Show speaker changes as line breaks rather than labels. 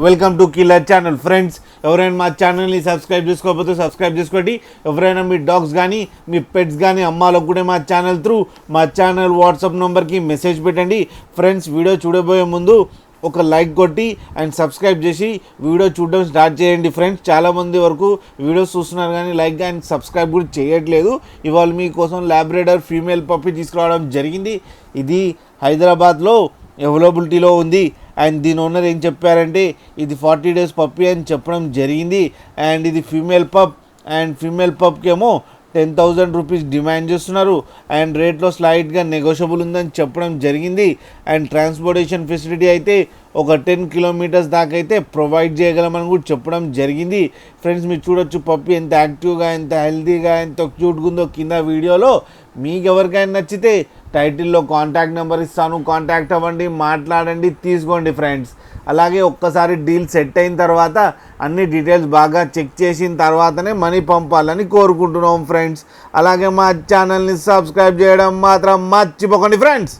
Welcome to killer channel. Friends, ఎవరైనా మా ఛానల్ని సబ్స్క్రైబ్ చేసుకోకపోతే సబ్స్క్రైబ్ చేసుకోండి. ఎవరైనా మీ డాగ్స్ కానీ మీ పెట్స్ కానీ అమ్మాలకు కూడా మా ఛానల్ త్రూ మా ఛానల్ వాట్సాప్ నెంబర్కి మెసేజ్ పెట్టండి. ఫ్రెండ్స్, వీడియో చూడబోయే ముందు ఒక లైక్ కొట్టి అండ్ సబ్స్క్రైబ్ చేసి వీడియో చూడడం స్టార్ట్ చేయండి. ఫ్రెండ్స్, చాలామంది వరకు వీడియోస్ చూస్తున్నారు కానీ లైక్ అండ్ సబ్స్క్రైబ్ కూడా చేయట్లేదు. ఇవాళ మీకోసం ల్యాబ్రేడర్ ఫీమేల్ పప్పీ తీసుకురావడం జరిగింది. ఇది హైదరాబాద్లో అవైలబిలిటీలో ఉంది. అండ్ దీని ఓనర్ ఏం చెప్పారంటే ఇది 40 days పప్పీ అని చెప్పడం జరిగింది. అండ్ ఇది ఫీమేల్ పప్ అండ్ ఫీమేల్ పప్కి ఏమో 10,000 రూపీస్ డిమాండ్ చేస్తున్నారు. అండ్ రేట్లో స్లైట్గా నెగోషియబుల్ ఉందని చెప్పడం జరిగింది. అండ్ ట్రాన్స్పోర్టేషన్ ఫెసిలిటీ అయితే ఒక 10 kilometers దాకా అయితే ప్రొవైడ్ చేయగలమని కూడా చెప్పడం జరిగింది. ఫ్రెండ్స్, మీరు చూడొచ్చు పప్పీ ఎంత యాక్టివ్గా, ఎంత హెల్తీగా, ఎంత క్యూట్గా ఉందో కింద వీడియోలో. మీకు ఎవరికైనా నచ్చితే టైటిల్లో కాంటాక్ట్ నెంబర్ ఇస్తాను, కాంటాక్ట్ అవ్వండి, మాట్లాడండి, తీసుకోండి. ఫ్రెండ్స్, అలాగే ఒక్కసారి డీల్ సెట్ అయిన తర్వాత అన్ని డీటెయిల్స్ బాగా చెక్ చేసిన తర్వాతనే మనీ పంపాలని కోరుకుంటున్నాం. ఫ్రెండ్స్, అలాగే మా ఛానల్ని సబ్స్క్రైబ్ చేయడం మాత్రం మర్చిపోకండి. ఫ్రెండ్స్.